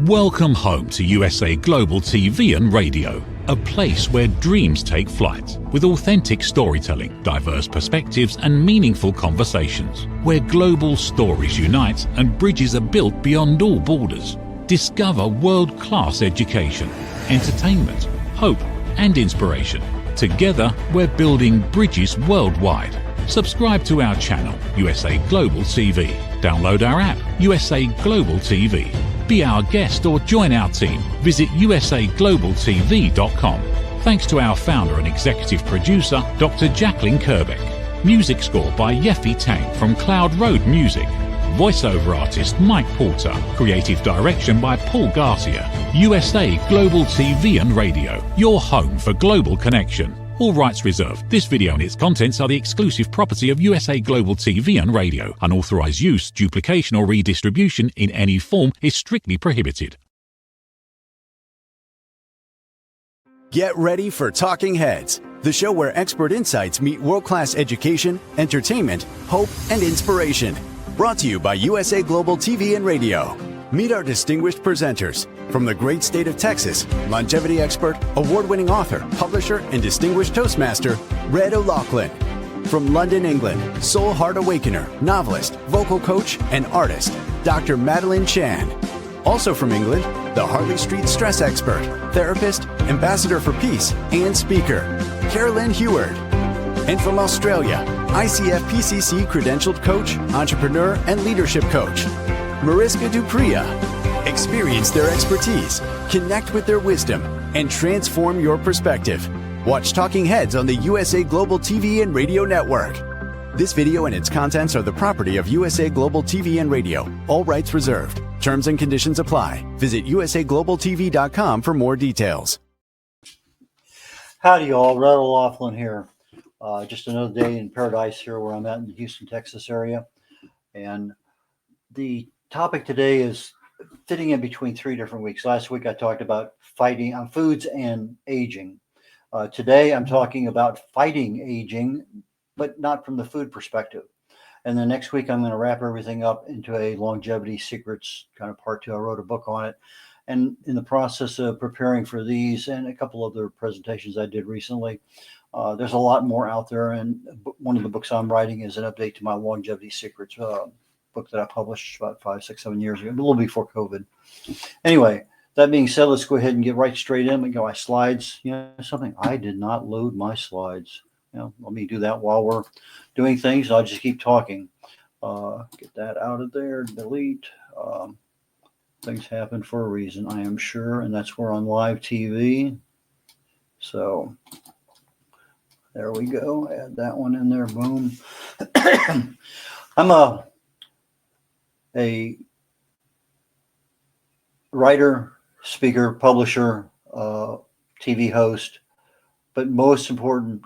Welcome home to USA Global TV and Radio, a place where dreams take flight, with authentic storytelling, diverse perspectives and meaningful conversations, where global stories unite and bridges are built beyond all borders. Discover world-class education, entertainment, hope and inspiration. Together, we're building bridges worldwide. Subscribe to our channel, USA Global TV. Download our app, USA Global TV. Be our guest or join our team. Visit usaglobaltv.com. Thanks to our founder and executive producer, Dr. Jacqueline Kerbeck. Music score by Yeffy Tang from Cloud Road Music. Voiceover artist Mike Porter. Creative direction by Paul Garcia. USA Global TV and Radio, your home for global connection. All rights reserved. This video and its contents are the exclusive property of USA Global TV and Radio. Unauthorized use, duplication or redistribution in any form is strictly prohibited. Get ready for Talking Heads, the show where expert insights meet world-class education, entertainment, hope, and inspiration. Brought to you by USA Global TV and Radio. Meet our distinguished presenters. From the great state of Texas, longevity expert, award-winning author, publisher, and distinguished Toastmaster, Red O'Loughlin. From London, England, soul heart awakener, novelist, vocal coach, and artist, Dr. Madeline Chan. Also from England, the Harley Street stress expert, therapist, ambassador for peace, and speaker, Carolyn Heward. And from Australia, ICF PCC credentialed coach, entrepreneur, and leadership coach, Mariska Dupria. Experience their expertise, connect with their wisdom, and transform your perspective. Watch Talking Heads on the USA Global TV and Radio Network. This video and its contents are the property of USA Global TV and Radio. All rights reserved. Terms and conditions apply. Visit usaglobaltv.com for more details. Howdy, y'all. Red O'Loughlin here. Just another day in paradise here where I'm at in the Houston, Texas area. And the topic today is fitting in between 3 different weeks. Last week I talked about fighting on foods and aging. Today I'm talking about fighting aging, but not from the food perspective. And then next week I'm going to wrap everything up into a longevity secrets kind of part 2. I wrote a book on it. And in the process of preparing for these and a couple other presentations I did recently, there's a lot more out there. And one of the books I'm writing is an update to my longevity secrets book that I published about 5, 6, 7 years ago, a little before COVID. Anyway, that being said, let's go ahead and get right straight in. We go, my slides, something. I did not load my slides. Let me do that while we're doing things. I'll just keep talking. Get that out of there, delete. Things happen for a reason, I am sure. And that's where on live TV. So there we go. Add that one in there. Boom. I'm a writer, speaker, publisher, TV host, but most important,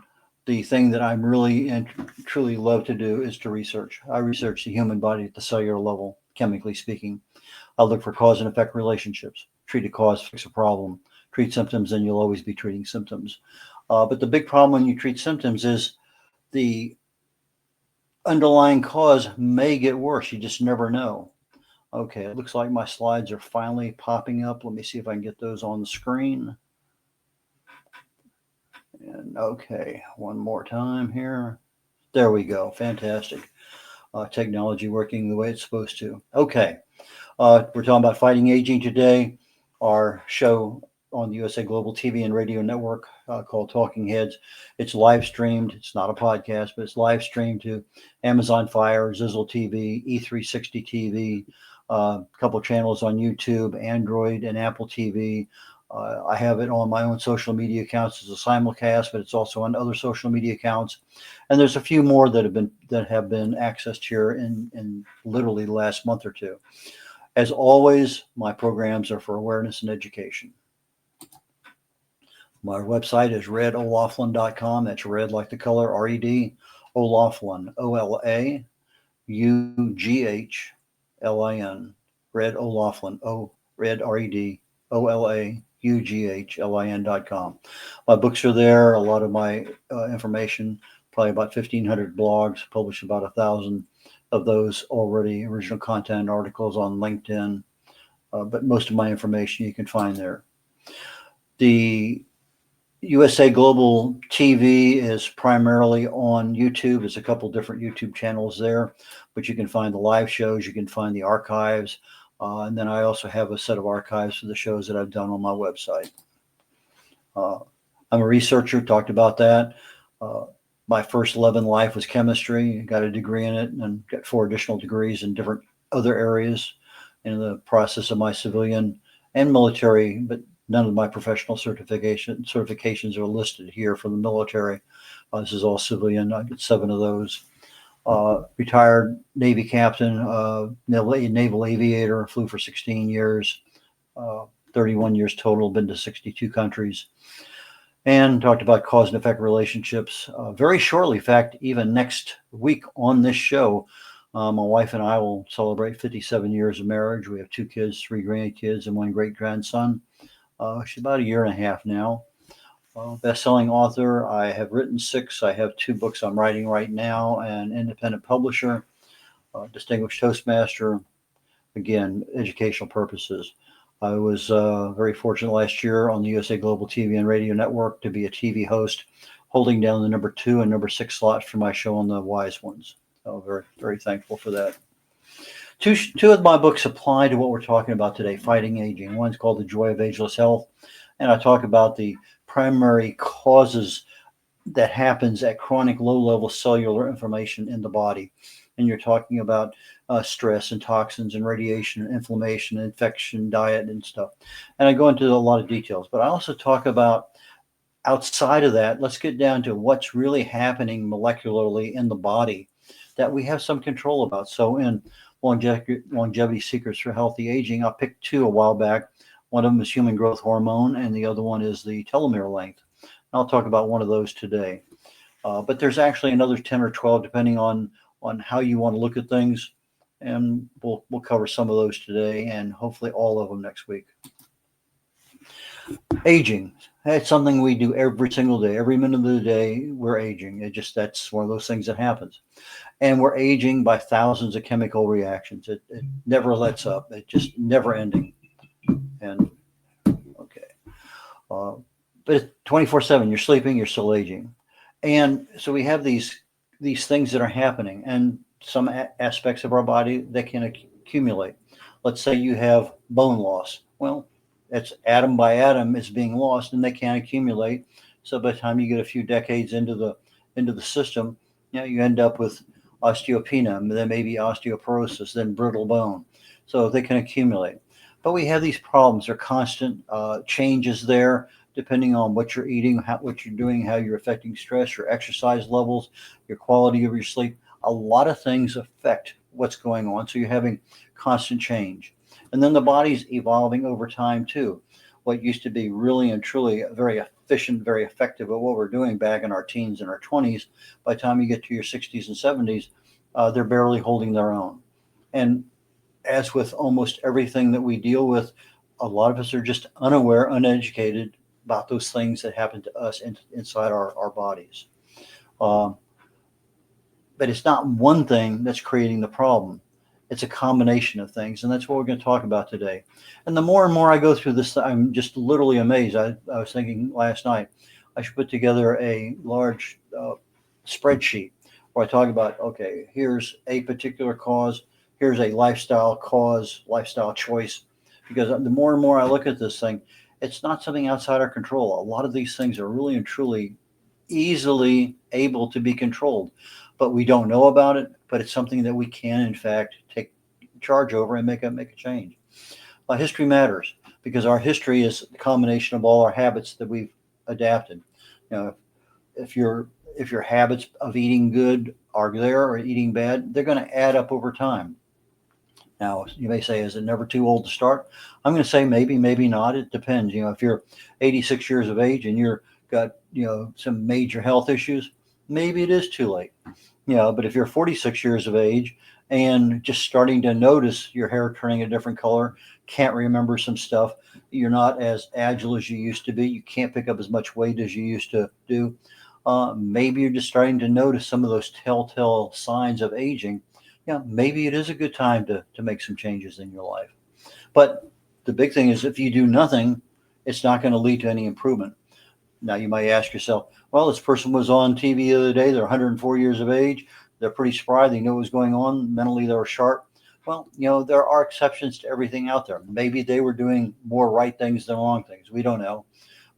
the thing that I'm really and truly love to do is to research. I research the human body at the cellular level, chemically speaking. I look for cause and effect relationships. Treat a cause, fix a problem. Treat symptoms, and you'll always be treating symptoms. But the big problem when you treat symptoms is the underlying cause may get worse. You just never know. Okay, it looks like my slides are finally popping up. Let me see if I can get those on the screen. And okay, one more time here. There we go. Fantastic. Technology working the way it's supposed to. Okay, we're talking about fighting aging today. Our show on the USA Global TV and Radio Network called Talking Heads. It's live streamed. It's not a podcast, but it's live streamed to Amazon Fire, Zizzle TV, E360 TV, a couple of channels on YouTube, Android, and Apple TV. I have it on my own social media accounts as a simulcast, but it's also on other social media accounts. And there's a few more that have been accessed here in literally the last month or two. As always, my programs are for awareness and education. My website is redolaughlin.com. That's red like the color, R-E-D, O'Loughlin, O-L-A-U-G-H-L-I-N, Red O'Loughlin, red, R-E-D, OLAUGHLIN.com. My books are there. A lot of my information, probably about 1,500 blogs, published about 1,000 of those already, original content articles on LinkedIn, but most of my information you can find there. The USA Global TV is primarily on YouTube. There's a couple different YouTube channels there, but you can find the live shows, you can find the archives, and then I also have a set of archives for the shows that I've done on my website. I'm a researcher, talked about that. My first love in life was chemistry, got a degree in it, and got 4 additional degrees in different other areas in the process of my civilian and military, but none of my professional certifications are listed here for the military. This is all civilian. I get 7 of those. Retired Navy captain, naval aviator, flew for 16 years, 31 years total, been to 62 countries. And talked about cause and effect relationships very shortly. In fact, even next week on this show, my wife and I will celebrate 57 years of marriage. We have 2 kids, 3 grandkids, and 1 great grandson. She's about a year and a half now. Best-selling author. I have written 6. I have 2 books I'm writing right now, an independent publisher, distinguished Toastmaster. Again, educational purposes. I was very fortunate last year on the USA Global TV and Radio Network to be a TV host, holding down the number 2 and number 6 slots for my show on the Wise Ones. So very, very thankful for that. Two of my books apply to what we're talking about today, fighting aging. One's called The Joy of Ageless Health, and I talk about the primary causes that happens at chronic low-level cellular inflammation in the body. And you're talking about stress and toxins and radiation and inflammation and infection, diet and stuff. And I go into a lot of details, but I also talk about outside of that, let's get down to what's really happening molecularly in the body that we have some control about. So in Longevity Secrets for Healthy Aging, I picked 2 a while back. One of them is human growth hormone, and the other one is the telomere length. I'll talk about one of those today. But there's actually another 10 or 12, depending on how you want to look at things. And we'll cover some of those today and hopefully all of them next week. Aging. It's something we do every single day. Every minute of the day, we're aging. That's one of those things that happens. And we're aging by thousands of chemical reactions. It never lets up. It's just never ending. And okay. But 24/7, you're sleeping, you're still aging. And so we have these things that are happening, and some aspects of our body that can accumulate. Let's say you have bone loss. Well, it's atom by atom is being lost, and they can't accumulate. So by the time you get a few decades into the system, you end up with osteopenia, then maybe osteoporosis, then brittle bone. So they can accumulate. But we have these problems. There are constant changes there, depending on what you're eating, what you're doing, how you're affecting stress, your exercise levels, your quality of your sleep. A lot of things affect what's going on. So you're having constant change. And then the body's evolving over time too. What used to be really and truly very efficient, very effective at what we're doing back in our teens and our 20s, by the time you get to your 60s and 70s, they're barely holding their own. And as with almost everything that we deal with, a lot of us are just unaware, uneducated about those things that happen to us inside our bodies. But it's not one thing that's creating the problem. It's a combination of things, and that's what we're going to talk about today. And the more and more I go through this, I'm just literally amazed. I was thinking last night I should put together a large spreadsheet where I talk about, okay, here's a particular cause, here's a lifestyle cause, lifestyle choice, because the more and more I look at this thing, it's not something outside our control. A lot of these things are really and truly easily able to be controlled, but we don't know about it. But it's something that we can, in fact, take charge over and make a change. History matters because our history is a combination of all our habits that we've adapted. If your habits of eating good are there or eating bad, they're going to add up over time. Now, you may say, is it never too old to start? I'm going to say maybe, maybe not. It depends. If you're 86 years of age and you're got, some major health issues, maybe it is too late. But if you're 46 years of age and just starting to notice your hair turning a different color, can't remember some stuff, you're not as agile as you used to be, you can't pick up as much weight as you used to do, maybe you're just starting to notice some of those telltale signs of aging, maybe it is a good time to make some changes in your life. But the big thing is if you do nothing, it's not going to lead to any improvement. Now you might ask yourself, well, this person was on TV the other day. They're 104 years of age. They're pretty spry. They know what's going on. Mentally, they're sharp. Well, there are exceptions to everything out there. Maybe they were doing more right things than wrong things. We don't know.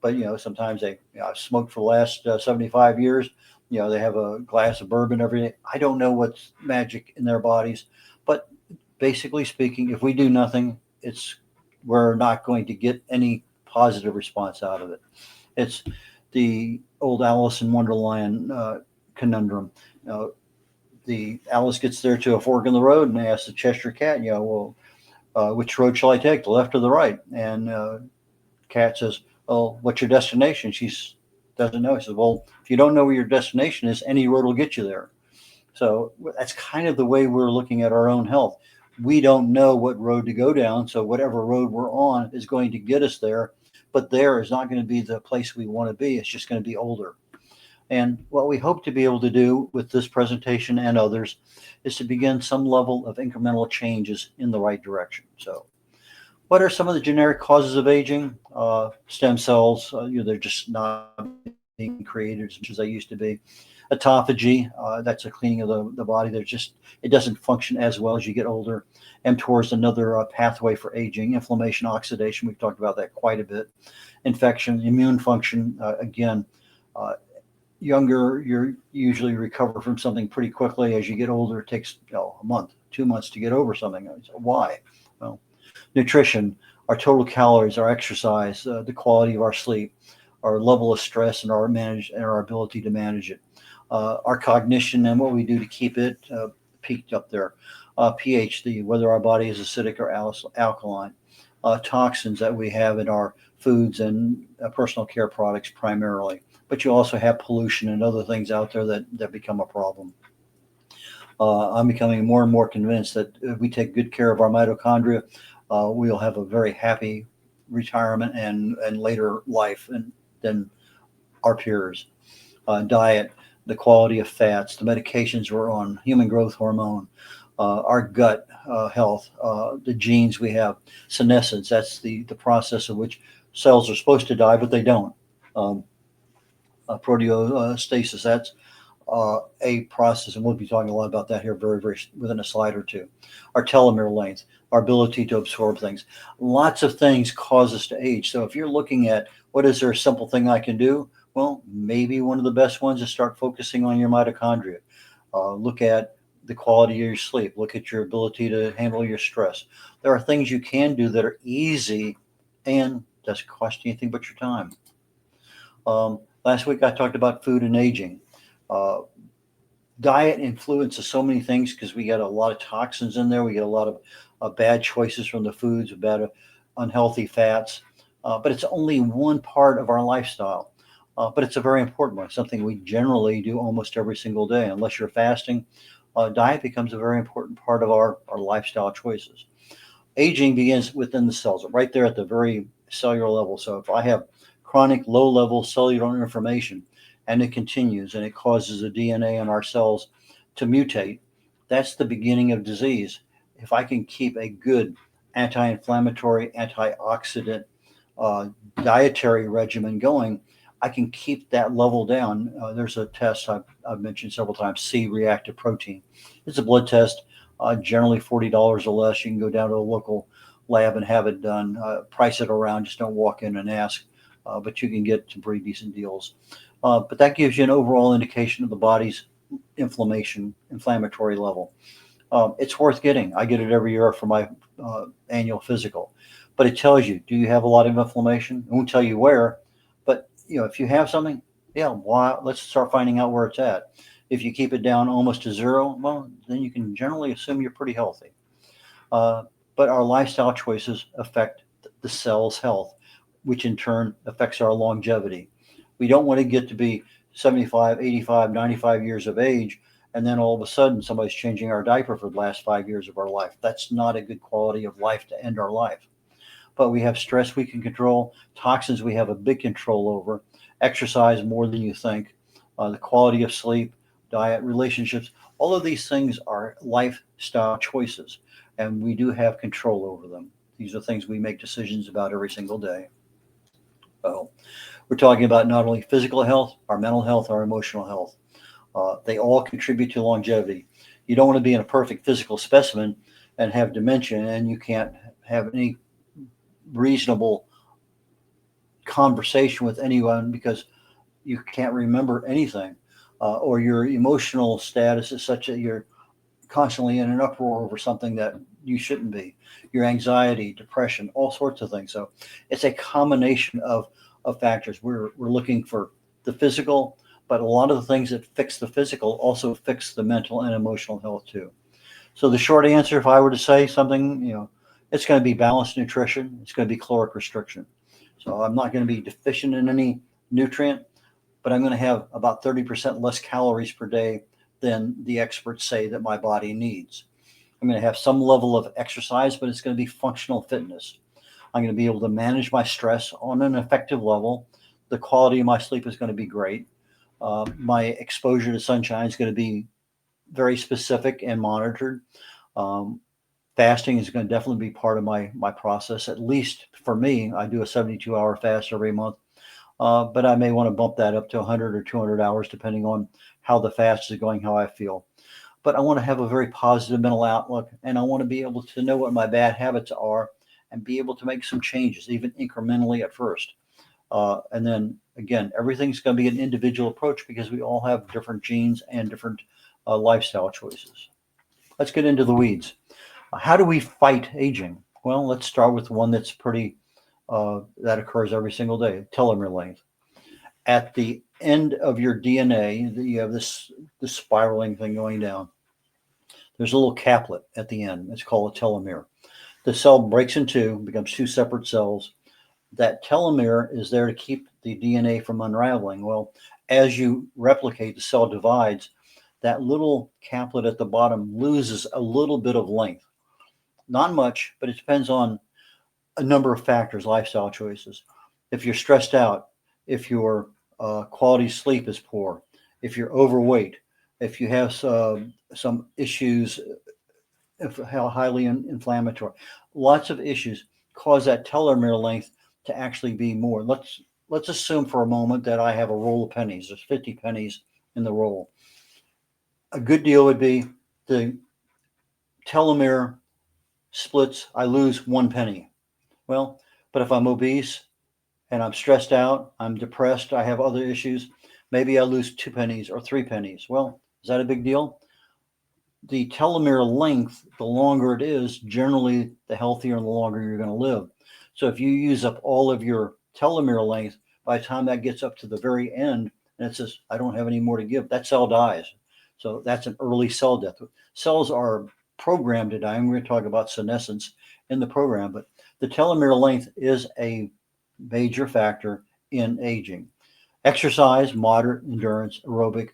But, sometimes they smoked for the last 75 years. They have a glass of bourbon every day. I don't know what's magic in their bodies. But basically speaking, if we do nothing, we're not going to get any positive response out of it. It's the old Alice in Wonderland conundrum. The Alice gets there to a fork in the road and asks the Cheshire Cat, which road shall I take, the left or the right? And Cat says, well, what's your destination? She doesn't know. She says, well, if you don't know where your destination is, any road will get you there. So that's kind of the way we're looking at our own health. We don't know what road to go down. So whatever road we're on is going to get us there. But there is not going to be the place we want to be. It's just going to be older. And what we hope to be able to do with this presentation and others is to begin some level of incremental changes in the right direction. So what are some of the generic causes of aging? Stem cells, they're just not being created as much as they used to be. Autophagy, that's a cleaning of the body. It doesn't function as well as you get older. mTOR is another pathway for aging. Inflammation, oxidation, we've talked about that quite a bit. Infection, immune function, again, younger, you usually recover from something pretty quickly. As you get older, it takes a month, 2 months to get over something. Why? Well, nutrition, our total calories, our exercise, the quality of our sleep, our level of stress, and our ability to manage it. Our cognition and what we do to keep it peaked up there. pH, whether our body is acidic or alkaline. Toxins that we have in our foods and personal care products primarily. But you also have pollution and other things out there that become a problem. I'm becoming more and more convinced that if we take good care of our mitochondria, we'll have a very happy retirement and later life than our peers. Diet, the quality of fats, the medications we're on, human growth hormone, our gut health, the genes we have, senescence, that's the process of which cells are supposed to die, but they don't. Proteostasis, that's a process, and we'll be talking a lot about that here very, very within a slide or two. Our telomere length, our ability to absorb things. Lots of things cause us to age. So if you're looking at what is there a simple thing I can do? Well, maybe one of the best ones is start focusing on your mitochondria. Look at the quality of your sleep. Look at your ability to handle your stress. There are things you can do that are easy and doesn't cost you anything but your time. Last week I talked about food and aging. Diet influences so many things because we got a lot of toxins in there. We get a lot of bad choices from the foods, bad unhealthy fats. But it's only one part of our lifestyle. But it's a very important one, something we generally do almost every single day. Unless you're fasting, diet becomes a very important part of our lifestyle choices. Aging begins within the cells, right there at the very cellular level. So if I have chronic low-level cellular inflammation and it continues and it causes the DNA in our cells to mutate, that's the beginning of disease. If I can keep a good anti-inflammatory, antioxidant dietary regimen going, I can keep that level down. There's a test I've mentioned several times, C-reactive protein. It's a blood test, generally $40 or less. You can go down to a local lab and have it done. Price it around, just don't walk in and ask, but you can get some pretty decent deals. But that gives you an overall indication of the body's inflammatory level. It's worth getting. I get it every year for my annual physical. But it tells you, do you have a lot of inflammation? It won't tell you where, but if you have something, let's start finding out where it's at. If you keep it down almost to zero, well, then you can generally assume you're pretty healthy. But our lifestyle choices affect the cell's health, which in turn affects our longevity. We don't want to get to be 75, 85, 95 years of age, and then all of a sudden somebody's changing our diaper for the last 5 years of our life. That's not a good quality of life to end our life. But we have stress we can control, toxins we have a big control over, exercise more than you think, the quality of sleep, diet, relationships. All of these things are lifestyle choices, and we do have control over them. These are things we make decisions about every single day. So we're talking about not only physical health, our mental health, our emotional health. They all contribute to longevity. You don't want to be in a perfect physical specimen and have dementia, and you can't have any reasonable conversation with anyone because you can't remember anything, or your emotional status is such that you're constantly in an uproar over something that you shouldn't be. Your anxiety, depression, all sorts of things. So it's a combination of factors. We're looking for the physical, but a lot of the things that fix the physical also fix the mental and emotional health too. So the short answer, if I were to say something, it's going to be balanced nutrition. It's going to be caloric restriction. So I'm not going to be deficient in any nutrient, but I'm going to have about 30% less calories per day than the experts say that my body needs. I'm going to have some level of exercise, but it's going to be functional fitness. I'm going to be able to manage my stress on an effective level. The quality of my sleep is going to be great. My exposure to sunshine is going to be very specific and monitored. Fasting is going to definitely be part of my process. At least for me, I do a 72-hour fast every month, but I may want to bump that up to 100 or 200 hours, depending on how the fast is going, how I feel. But I want to have a very positive mental outlook, and I want to be able to know what my bad habits are and be able to make some changes, even incrementally at first. And then again, everything's going to be an individual approach because we all have different genes and different lifestyle choices. Let's get into the weeds. How do we fight aging? Well, let's start with one that's pretty, that occurs every single day, telomere length. At the end of your DNA, you have this spiraling thing going down. There's a little caplet at the end. It's called a telomere. The cell breaks in two, becomes two separate cells. That telomere is there to keep the DNA from unraveling. Well, as you replicate, the cell divides. That little caplet at the bottom loses a little bit of length. Not much, but it depends on a number of factors, lifestyle choices. If you're stressed out, if your quality of sleep is poor, if you're overweight, if you have some issues, if how highly inflammatory, lots of issues cause that telomere length to actually be more. Let's assume for a moment that I have a roll of pennies. There's 50 pennies in the roll. A good deal would be the telomere splits, I lose 1 penny. Well, but if I'm obese and I'm stressed out, I'm depressed, I have other issues, maybe I lose 2 pennies or 3 pennies. Well, is that a big deal? The telomere length, the longer it is, generally the healthier and the longer you're going to live. So if you use up all of your telomere length, by the time that gets up to the very end and it says, I don't have any more to give, that cell dies. So that's an early cell death. Cells are programmed to die. And we're going to talk about senescence in the program, but the telomere length is a major factor in aging. Exercise, moderate endurance, aerobic,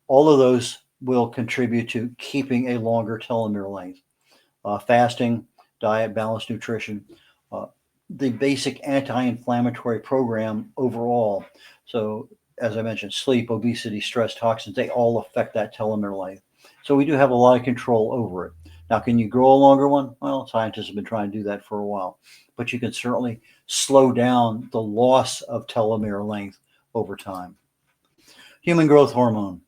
all of those will contribute to keeping a longer telomere length. Fasting, diet, balanced nutrition, the basic anti-inflammatory program overall. So as I mentioned, sleep, obesity, stress, toxins, they all affect that telomere length. So we do have a lot of control over it. Now, can you grow a longer one? Well, scientists have been trying to do that for a while, but you can certainly slow down the loss of telomere length over time. Human growth hormone.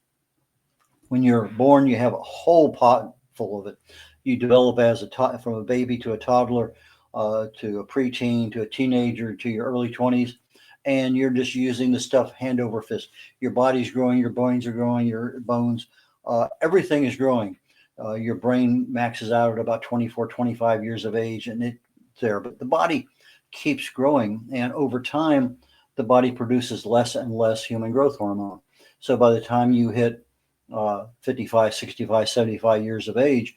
When you're born, you have a whole pot full of it. You develop from a baby to a toddler, to a preteen, to a teenager, to your early 20s, and you're just using the stuff hand over fist. Your body's growing, your bones are growing, your bones, everything is growing. Your brain maxes out at about 24, 25 years of age, and it's there. But the body keeps growing, and over time, the body produces less and less human growth hormone. So by the time you hit 55, 65, 75 years of age,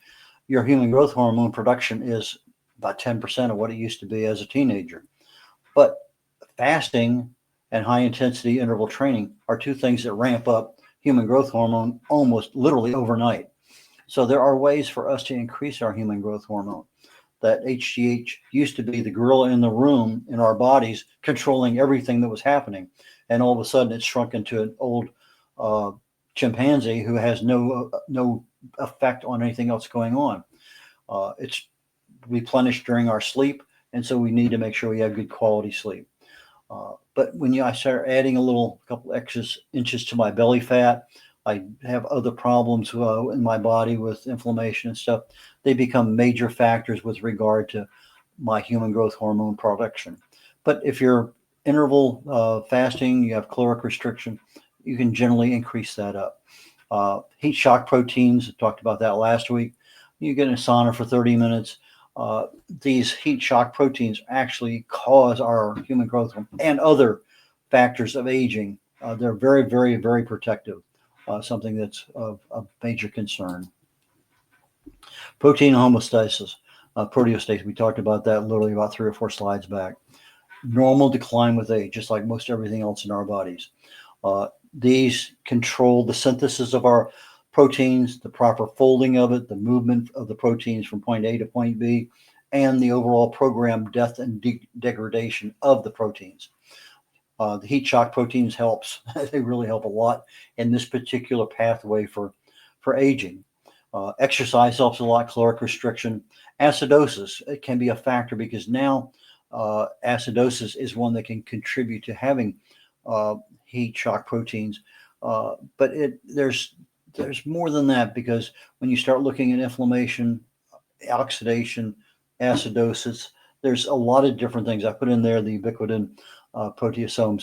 your human growth hormone production is about 10% of what it used to be as a teenager. But fasting and high intensity interval training are two things that ramp up human growth hormone almost literally overnight. So there are ways for us to increase our human growth hormone. That HGH used to be the gorilla in the room in our bodies controlling everything that was happening. And all of a sudden it's shrunk into an old chimpanzee who has no effect on anything else going on. It's replenished during our sleep And so we need to make sure we have good quality sleep. But when I start adding a couple extra inches to my belly fat, I have other problems in my body with inflammation and stuff. They become major factors with regard to my human growth hormone production. But if you're interval fasting, you have caloric restriction, you can generally increase that up. Heat shock proteins, talked about that last week. You get in a sauna for 30 minutes. These heat shock proteins actually cause our human growth and other factors of aging. They're very, very, very protective, something that's of major concern. Protein homeostasis, proteostasis, we talked about that literally about 3 or 4 slides back. Normal decline with age, just like most everything else in our bodies. These control the synthesis of our proteins, the proper folding of it, the movement of the proteins from point A to point B, and the overall programmed death and degradation of the proteins. The heat shock proteins helps. They really help a lot in this particular pathway for aging. Exercise helps a lot, caloric restriction. Acidosis, it can be a factor because now acidosis is one that can contribute to having heat shock proteins. But there's more than that, because when you start looking at inflammation, oxidation, acidosis, there's a lot of different things. I put in there the ubiquitin proteasome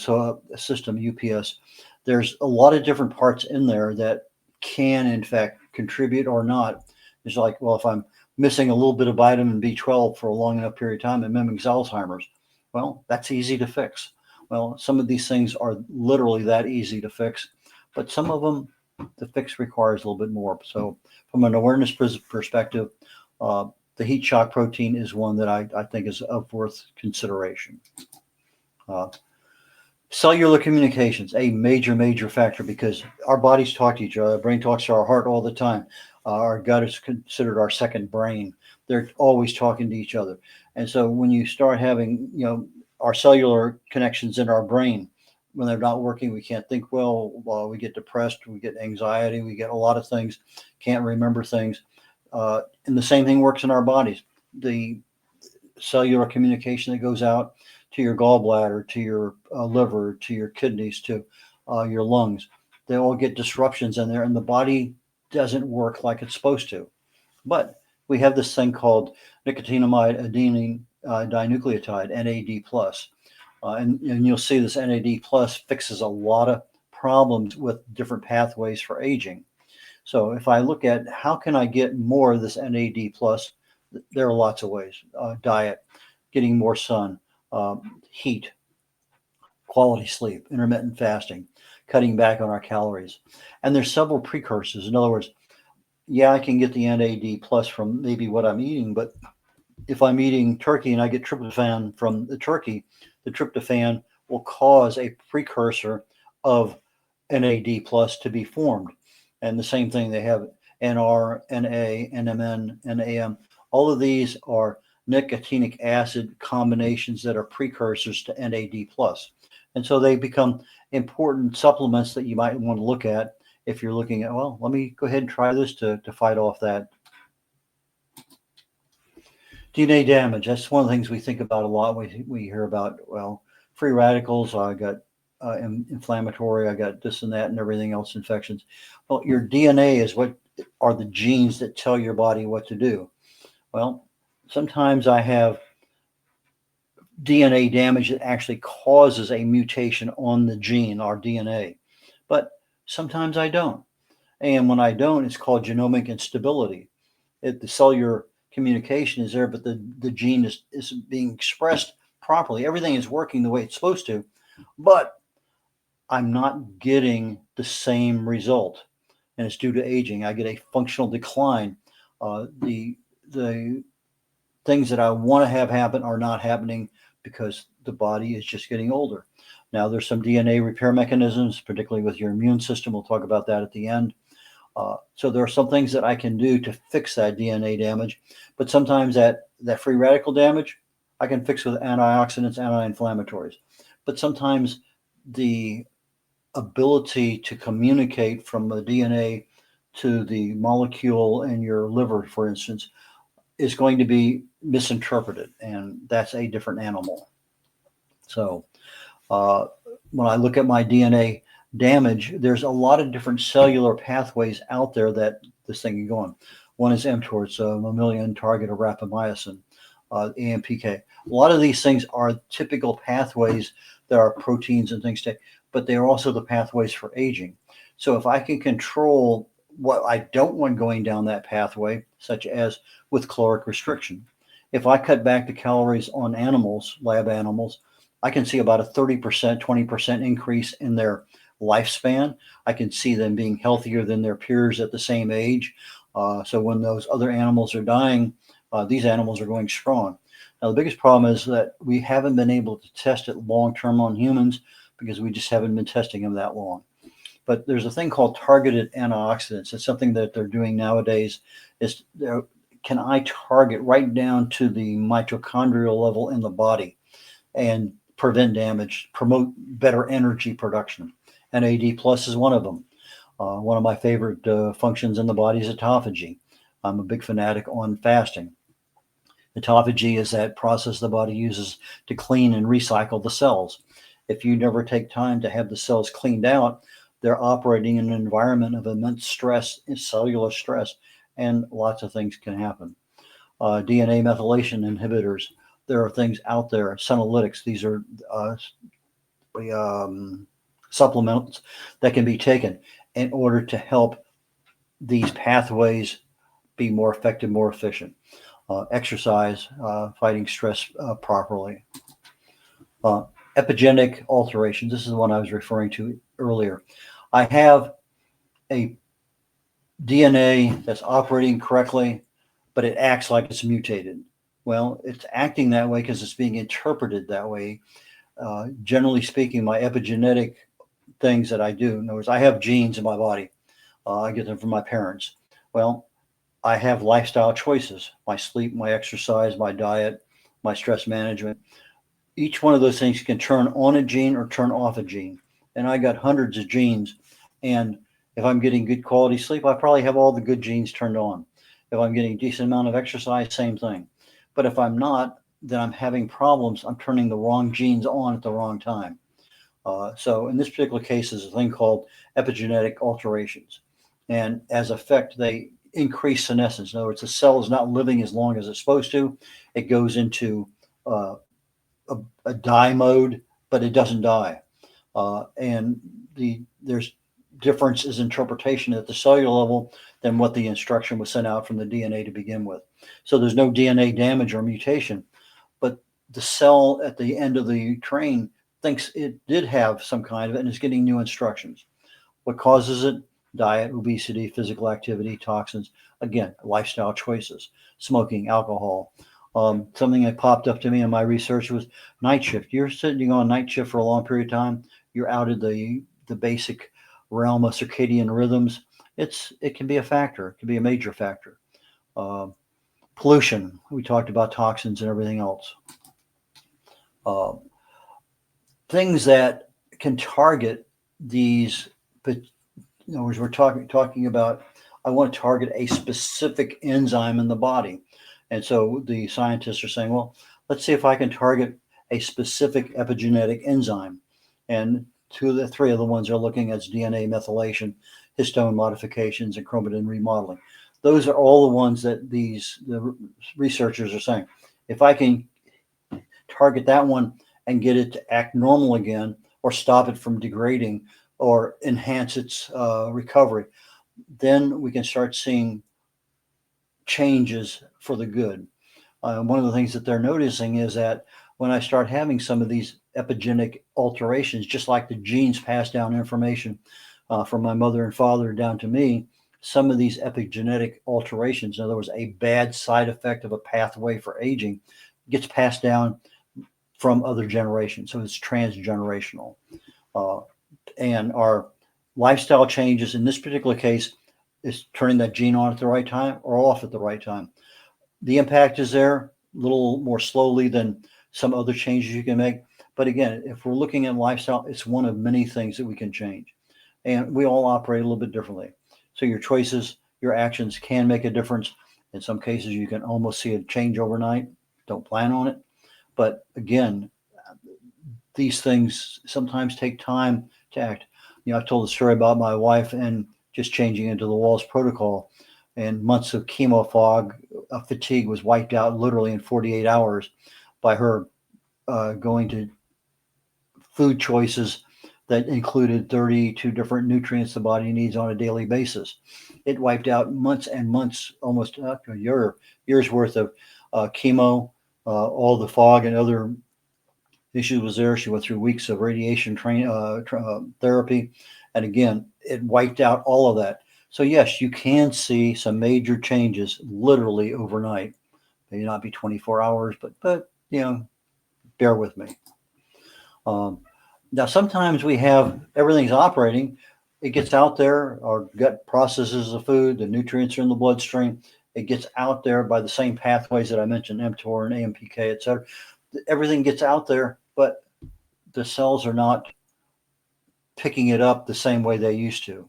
system, UPS. There's a lot of different parts in there that can, in fact, contribute or not. It's like, well, if I'm missing a little bit of vitamin B12 for a long enough period of time, it mimics Alzheimer's. Well, that's easy to fix. Well, some of these things are literally that easy to fix, but some of them, the fix requires a little bit more. So from an awareness perspective, the heat shock protein is one that I think is of worth consideration. Cellular communications, a major, major factor, because our bodies talk to each other. Our brain talks to our heart all the time. Our gut is considered our second brain. They're always talking to each other. And so when you start having, our cellular connections in our brain, when they're not working, we can't think well, we get depressed, we get anxiety, we get a lot of things, can't remember things. And the same thing works in our bodies. The cellular communication that goes out to your gallbladder, to your liver, to your kidneys, to your lungs, they all get disruptions in there, and the body doesn't work like it's supposed to. But we have this thing called nicotinamide adenine dinucleotide, NAD+. And you'll see this NAD+ fixes a lot of problems with different pathways for aging. So if I look at how can I get more of this NAD+, there are lots of ways. Diet, getting more sun, heat, quality sleep, intermittent fasting, cutting back on our calories. And there's several precursors. In other words, I can get the NAD+ from maybe what I'm eating, but if I'm eating turkey and I get tryptophan from the turkey, the tryptophan will cause a precursor of NAD+ to be formed. And the same thing, they have NR, NA, NMN, NAM. All of these are nicotinic acid combinations that are precursors to NAD+. And so they become important supplements that you might want to look at if you're looking at, well, let me go ahead and try this to fight off that. DNA damage, that's one of the things we think about a lot. We hear about, well, free radicals, I got inflammatory, I got this and that and everything else, infections. Well, your DNA is what are the genes that tell your body what to do. Well, sometimes I have DNA damage that actually causes a mutation on the gene, our DNA, but sometimes I don't. And when I don't, it's called genomic instability. The cellular communication is there, but the gene is being expressed properly. Everything is working the way it's supposed to, but I'm not getting the same result. And it's due to aging. I get a functional decline. The things that I want to have happen are not happening because the body is just getting older. Now, there's some DNA repair mechanisms, particularly with your immune system. We'll talk about that at the end. So there are some things that I can do to fix that DNA damage, but sometimes that free radical damage I can fix with antioxidants, anti-inflammatories. But sometimes the ability to communicate from the DNA to the molecule in your liver, for instance, is going to be misinterpreted, and that's a different animal. So when I look at my DNA damage, there's a lot of different cellular pathways out there that this thing can go on. One is mTOR, it's a mammalian target of rapamycin, AMPK. A lot of these things are typical pathways that are proteins and things, but they are also the pathways for aging. So if I can control what I don't want going down that pathway, such as with caloric restriction, if I cut back the calories on animals, lab animals, I can see about a 30%, 20% increase in their lifespan. I can see them being healthier than their peers at the same age. So when those other animals are dying, these animals are going strong. Now, the biggest problem is that we haven't been able to test it long-term on humans because we just haven't been testing them that long. But there's a thing called targeted antioxidants. It's something that they're doing nowadays. Is can I target right down to the mitochondrial level in the body and prevent damage, promote better energy production? NAD plus is one of them. One of my favorite functions in the body is autophagy. I'm a big fanatic on fasting. Autophagy is that process the body uses to clean and recycle the cells. If you never take time to have the cells cleaned out, they're operating in an environment of immense stress, cellular stress, and lots of things can happen. DNA methylation inhibitors. There are things out there. Senolytics. These are supplements that can be taken in order to help these pathways be more effective, more efficient. Exercise, fighting stress properly. Epigenetic alterations. This is the one I was referring to earlier. I have a DNA that's operating correctly, but it acts like it's mutated. Well, it's acting that way because it's being interpreted that way. Generally speaking, my epigenetic things that I do, in other words, I have genes in my body. I get them from my parents. Well, I have lifestyle choices: my sleep, my exercise, my diet, my stress management. Each one of those things can turn on a gene or turn off a gene. And I got hundreds of genes. And if I'm getting good quality sleep, I probably have all the good genes turned on. If I'm getting a decent amount of exercise, same thing. But if I'm not, then I'm having problems. I'm turning the wrong genes on at the wrong time. So in this particular case, there's a thing called epigenetic alterations. And as effect, they increase senescence. In other words, the cell is not living as long as it's supposed to. It goes into a die mode, but it doesn't die. And there's difference in interpretation at the cellular level than what the instruction was sent out from the DNA to begin with. So there's no DNA damage or mutation, but the cell at the end of the train thinks it did have some kind of it and is getting new instructions. What causes it? Diet, obesity, physical activity, toxins, again, lifestyle choices, smoking, alcohol. Something that popped up to me in my research was night shift. You're sitting on night shift for a long period of time. You're out of the basic realm of circadian rhythms. It can be a factor. It can be a major factor. Pollution. We talked about toxins and everything else. Things that can target these. But in other words, we're talking about. I want to target a specific enzyme in the body. And so the scientists are saying, well, let's see if I can target a specific epigenetic enzyme. And three of the ones they're looking at is DNA methylation, histone modifications, and chromatin remodeling. Those are all the ones that the researchers are saying. If I can target that one and get it to act normal again, or stop it from degrading, or enhance its recovery, then we can start seeing changes for the good. One of the things that they're noticing is that when I start having some of these epigenetic alterations, just like the genes pass down information from my mother and father down to me, some of these epigenetic alterations, in other words, a bad side effect of a pathway for aging, gets passed down from other generations. So it's transgenerational. And our lifestyle changes in this particular case is turning that gene on at the right time or off at the right time. The impact is there a little more slowly than some other changes you can make. But again, if we're looking at lifestyle, it's one of many things that we can change. And we all operate a little bit differently. So your choices, your actions can make a difference. In some cases, you can almost see a change overnight. Don't plan on it. But again, these things sometimes take time to act. I told the story about my wife and just changing into the Walls protocol, and months of chemo fatigue was wiped out literally in 48 hours by her going to food choices that included 32 different nutrients the body needs on a daily basis. It wiped out months and months, almost a year's worth of chemo, all the fog and other issues was there. She went through weeks of radiation therapy. And again, it wiped out all of that. So yes, you can see some major changes literally overnight. Maybe not be 24 hours, but bear with me. Now, sometimes we have everything's operating. It gets out there. Our gut processes the food. The nutrients are in the bloodstream. It gets out there by the same pathways that I mentioned, mTOR and AMPK, et cetera. Everything gets out there, but the cells are not picking it up the same way they used to.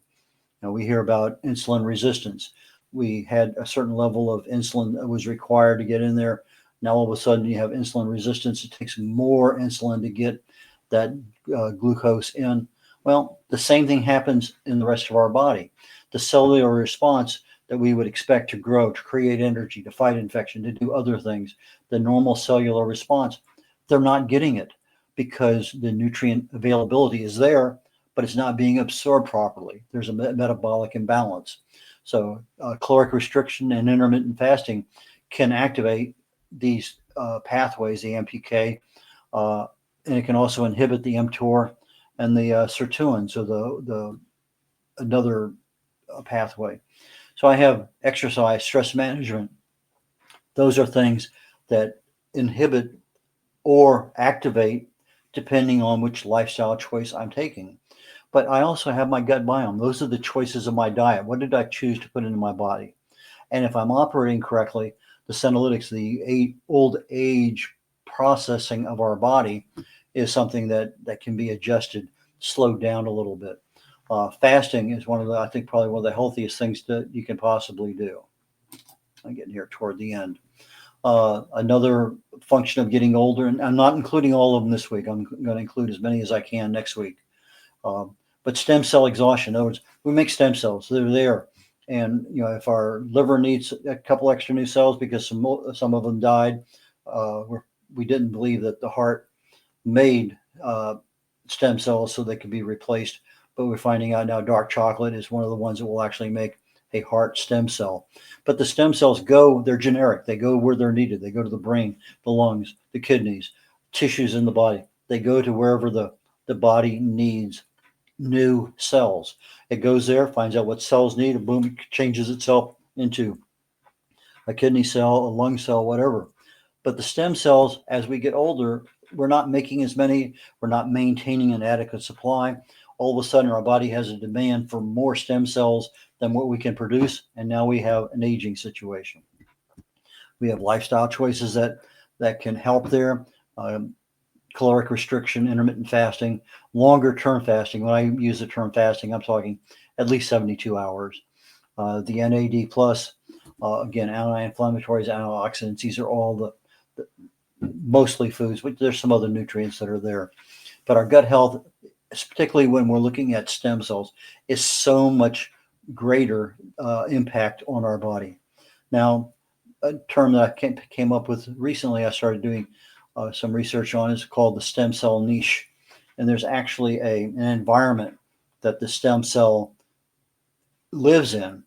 We hear about insulin resistance. We had a certain level of insulin that was required to get in there. Now, all of a sudden, you have insulin resistance. It takes more insulin to get that glucose in. Well, the same thing happens in the rest of our body. The cellular response that we would expect to grow, to create energy, to fight infection, to do other things, the normal cellular response, they're not getting it because the nutrient availability is there, but it's not being absorbed properly. There's a metabolic imbalance. So caloric restriction and intermittent fasting can activate these pathways, the AMPK, and it can also inhibit the mTOR and the sirtuin, so the another pathway. So I have exercise, stress management. Those are things that inhibit or activate depending on which lifestyle choice I'm taking. But I also have my gut biome. Those are the choices of my diet. What did I choose to put into my body? And if I'm operating correctly, the senolytics, the old age processing of our body, is something that can be adjusted, slowed down a little bit. Fasting is I think probably one of the healthiest things that you can possibly do. I'm getting here toward the end. Another function of getting older, and I'm not including all of them this week. I'm going to include as many as I can next week. But stem cell exhaustion. In other words, we make stem cells. They're there. And, if our liver needs a couple extra new cells because some of them died, we didn't believe that the heart made stem cells so they could be replaced. But we're finding out now dark chocolate is one of the ones that will actually make a heart stem cell. But the stem cells they're generic. They go where they're needed. They go to the brain, the lungs, the kidneys, tissues in the body. They go to wherever the body needs new cells. It goes there, finds out what cells need, and boom, it changes itself into a kidney cell, a lung cell, whatever. But the stem cells, as we get older, we're not making as many. We're not maintaining an adequate supply. All of a sudden, our body has a demand for more stem cells than what we can produce, and now we have an aging situation. We have lifestyle choices that can help there. Caloric restriction, intermittent fasting, longer term fasting. When I use the term fasting, I'm talking at least 72 hours. The NAD plus, again, anti-inflammatories, antioxidants. These are all the mostly foods, but there's some other nutrients that are there. But our gut health, particularly when we're looking at stem cells, is so much greater impact on our body. Now, a term that I came up with recently, I started doing some research on, is called the stem cell niche. And there's actually an environment that the stem cell lives in.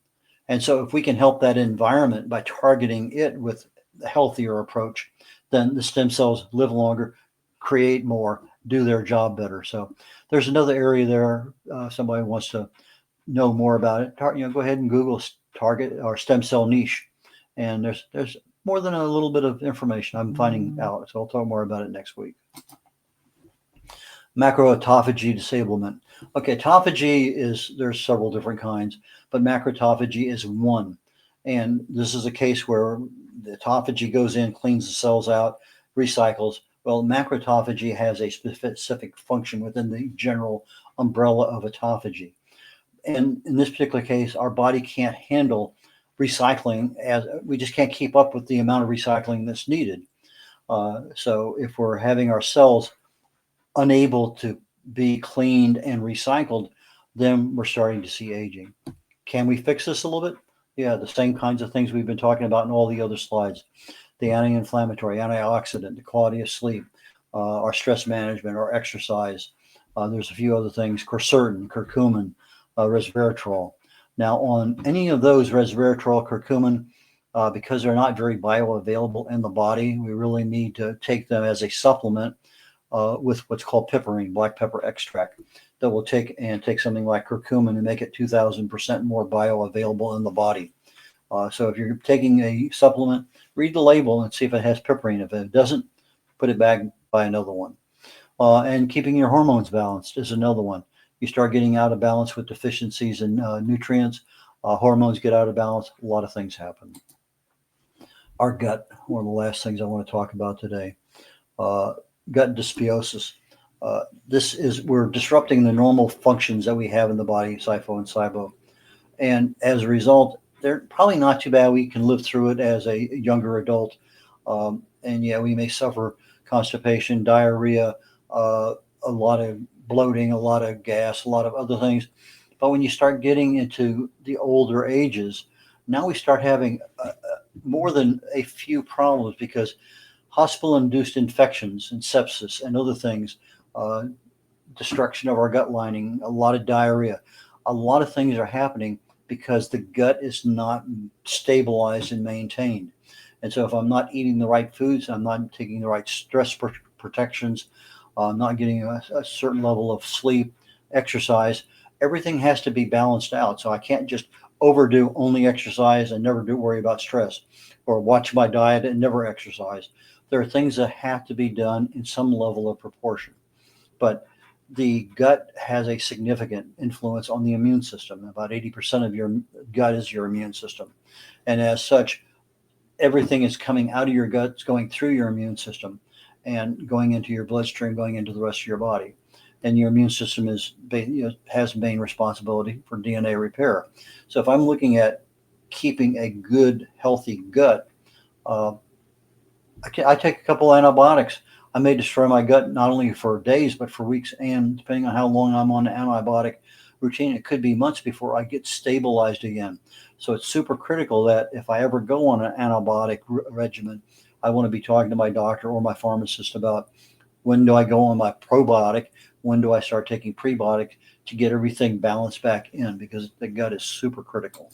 And so if we can help that environment by targeting it with a healthier approach, then the stem cells live longer, create more, do their job better. So there's another area there. Somebody wants to know more about it. Go ahead and Google target or stem cell niche. And there's more than a little bit of information I'm finding out. So I'll talk more about it next week. Macroautophagy disablement. Okay, autophagy there's several different kinds, but macroautophagy is one. And this is a case where the autophagy goes in, cleans the cells out, recycles. Well, macroautophagy has a specific function within the general umbrella of autophagy. And in this particular case, our body can't handle recycling, as we just can't keep up with the amount of recycling that's needed. So if we're having our cells unable to be cleaned and recycled, then we're starting to see aging. Can we fix this a little bit? Yeah, the same kinds of things we've been talking about in all the other slides. The anti-inflammatory, antioxidant, the quality of sleep, our stress management, our exercise. There's a few other things, quercetin, curcumin, resveratrol. Now, on any of those, resveratrol, curcumin, because they're not very bioavailable in the body, we really need to take them as a supplement with what's called piperine, black pepper extract, that will take something like curcumin and make it 2,000% more bioavailable in the body. So if you're taking a supplement, read the label and see if it has piperine. If it doesn't, put it back, buy another one. And keeping your hormones balanced is another one. You start getting out of balance with deficiencies in nutrients, hormones get out of balance, a lot of things happen. Our gut, one of the last things I want to talk about today. Gut dysbiosis. We're disrupting the normal functions that we have in the body, SIFO and SIBO. And as a result, they're probably not too bad. We can live through it as a younger adult. And yeah, we may suffer constipation, diarrhea, a lot of bloating, a lot of gas, a lot of other things. But when you start getting into the older ages, now we start having more than a few problems, because hospital-induced infections and sepsis and other things, destruction of our gut lining, a lot of diarrhea, a lot of things are happening because the gut is not stabilized and maintained. And so if I'm not eating the right foods, I'm not taking the right stress protections, not getting a certain level of sleep, exercise, everything has to be balanced out. So I can't just overdo only exercise and never worry about stress, or watch my diet and never exercise. There are things that have to be done in some level of proportion. But the gut has a significant influence on the immune system. About 80% of your gut is your immune system. And as such, everything is coming out of your gut, it's going through your immune system and going into your bloodstream, going into the rest of your body. And your immune system has main responsibility for DNA repair. So if I'm looking at keeping a good, healthy gut, I take a couple antibiotics. I may destroy my gut not only for days, but for weeks. And depending on how long I'm on the antibiotic routine, it could be months before I get stabilized again. So it's super critical that if I ever go on an antibiotic regimen, I want to be talking to my doctor or my pharmacist about when do I go on my probiotic, when do I start taking prebiotic, to get everything balanced back in, because the gut is super critical.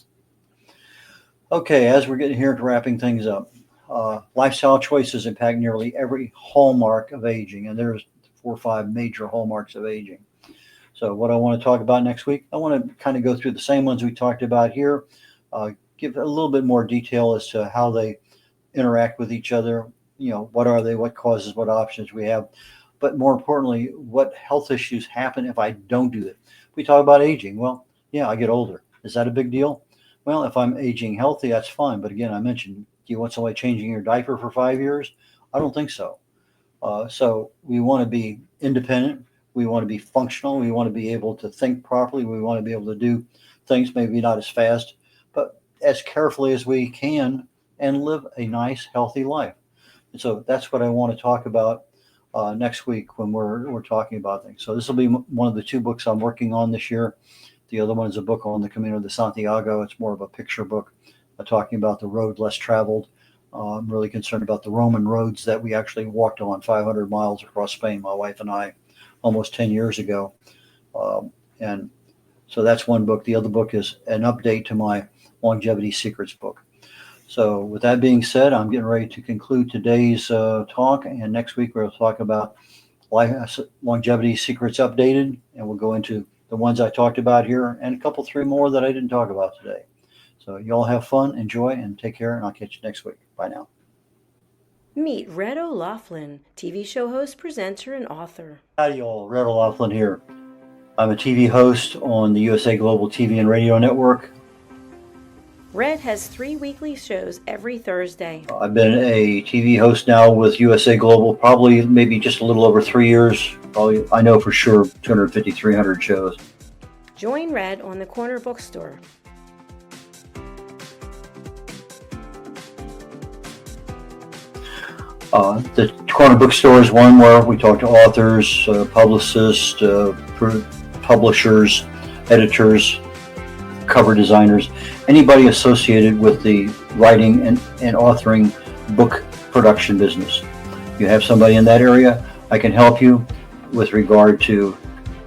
Okay, as we're getting here to wrapping things up, lifestyle choices impact nearly every hallmark of aging, and there's 4 or 5 major hallmarks of aging. So what I want to talk about next week, I want to kind of go through the same ones we talked about here, give a little bit more detail as to how they interact with each other. What are they, what causes, what options we have, but more importantly, what health issues happen if I don't do it. We talk about aging. Well, yeah, I get older. Is that a big deal? Well, if I'm aging healthy, that's fine. But again, I mentioned, do you want somebody changing your diaper for 5 years? I don't think so. So we want to be independent. We want to be functional. We want to be able to think properly. We want to be able to do things maybe not as fast, but as carefully as we can, and live a nice, healthy life. And so that's what I want to talk about next week when we're talking about things. So this will be one of the 2 books I'm working on this year. The other one is a book on the Camino de Santiago. It's more of a picture book talking about the road less traveled. I'm really concerned about the Roman roads that we actually walked on 500 miles across Spain, my wife and I, almost 10 years ago. And so that's one book. The other book is an update to my Longevity Secrets book. So with that being said, I'm getting ready to conclude today's talk. And next week, we'll talk about Longevity Secrets Updated. And we'll go into the ones I talked about here and a couple, 3 more that I didn't talk about today. So y'all have fun, enjoy, and take care. And I'll catch you next week. Bye now. Meet Red O'Loughlin, TV show host, presenter, and author. Howdy y'all, Red O'Loughlin here. I'm a TV host on the USA Global TV and Radio Network. Red has 3 weekly shows every Thursday. I've been a TV host now with USA Global probably maybe just a little over 3 years. Probably, I know for sure, 250, 300 shows. Join Red on the Corner Bookstore. The Corner Bookstore is one where we talk to authors, publicists, publishers, editors, cover designers, anybody associated with the writing and authoring book production business. If you have somebody in that area, I can help you with regard to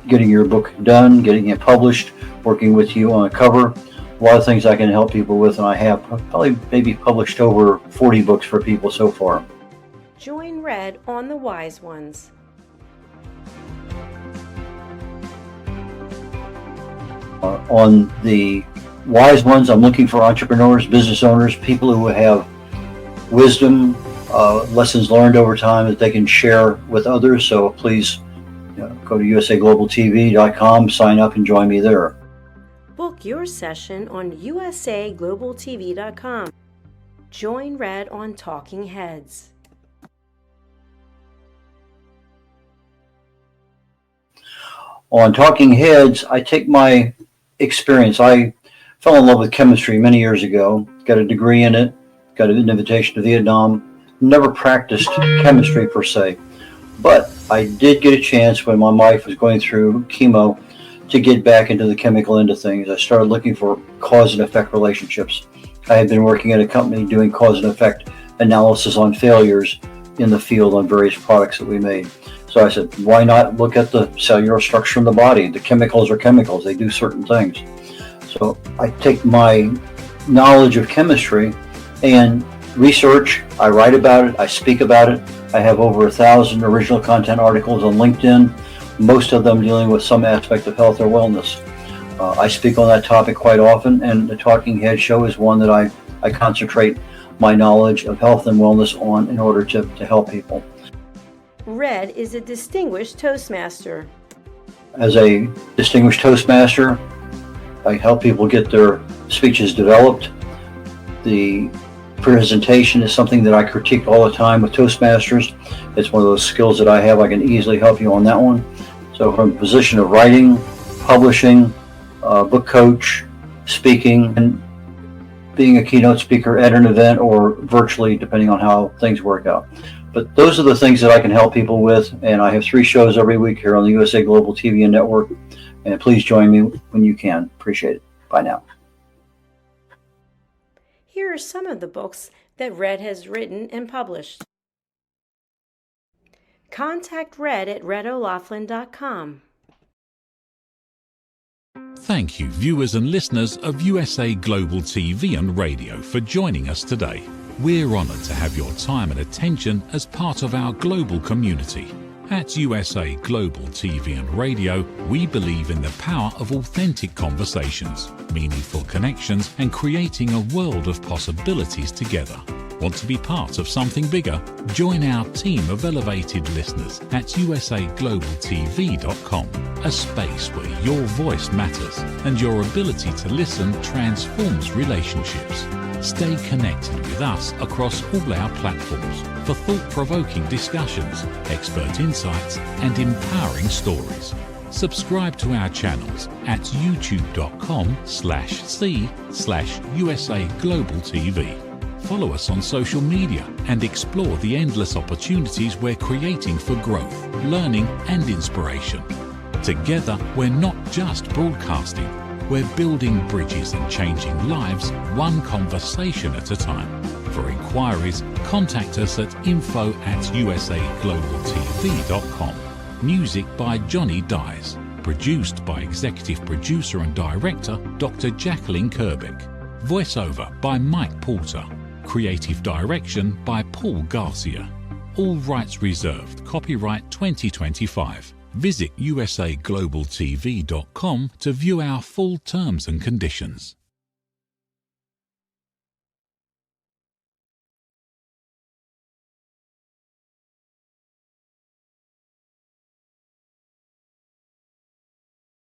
getting your book done, getting it published, working with you on a cover. A lot of things I can help people with, and I have probably maybe published over 40 books for people so far. Join Red on The Wise Ones. On the Wise Ones, I'm looking for entrepreneurs, business owners, people who have wisdom, lessons learned over time that they can share with others. So please go to usaglobaltv.com, sign up, and join me there. Book your session on usaglobaltv.com. Join Red on Talking Heads. On Talking Heads, I take my experience. I fell in love with chemistry many years ago, got a degree in it, got an invitation to Vietnam, never practiced chemistry per se, but I did get a chance when my wife was going through chemo to get back into the chemical end of things. I started looking for cause and effect relationships. I had been working at a company doing cause and effect analysis on failures in the field on various products that we made. So I said, why not look at the cellular structure in the body? The chemicals are chemicals. They do certain things. So I take my knowledge of chemistry and research. I write about it. I speak about it. I have over 1,000 original content articles on LinkedIn, most of them dealing with some aspect of health or wellness. I speak on that topic quite often, and the Talking Head Show is one that I concentrate my knowledge of health and wellness on in order to help people. Red is a distinguished Toastmaster. As a distinguished Toastmaster, I help people get their speeches developed. The presentation is something that I critique all the time with Toastmasters. It's one of those skills that I have. I can easily help you on that one. So from the position of writing, publishing, book coach, speaking, and being a keynote speaker at an event or virtually, depending on how things work out. But those are the things that I can help people with, and I have 3 shows every week here on the USA Global TV and Network, and please join me when you can. Appreciate it. Bye now. Here are some of the books that Red has written and published. Contact Red at redolaflin.com. Thank you, viewers and listeners of USA Global TV and Radio, for joining us today. We're honoured to have your time and attention as part of our global community. At USA Global TV and Radio, we believe in the power of authentic conversations, meaningful connections, and creating a world of possibilities together. Want to be part of something bigger? Join our team of elevated listeners at usaglobaltv.com, a space where your voice matters and your ability to listen transforms relationships. Stay connected with us across all our platforms for thought-provoking discussions, expert insights, and empowering stories. Subscribe to our channels at youtube.com/c/USA Global TV. Follow us on social media and explore the endless opportunities we're creating for growth, learning, and inspiration. Together, we're not just broadcasting, we're building bridges and changing lives one conversation at a time. For inquiries, contact us at info@usaglobaltv.com. Music by Johnny Dies. Produced by Executive Producer and Director Dr. Jacqueline Kerbeck. Voiceover by Mike Porter. Creative Direction by Paul Garcia. All rights reserved. Copyright 2025. Visit usaglobaltv.com to view our full terms and conditions.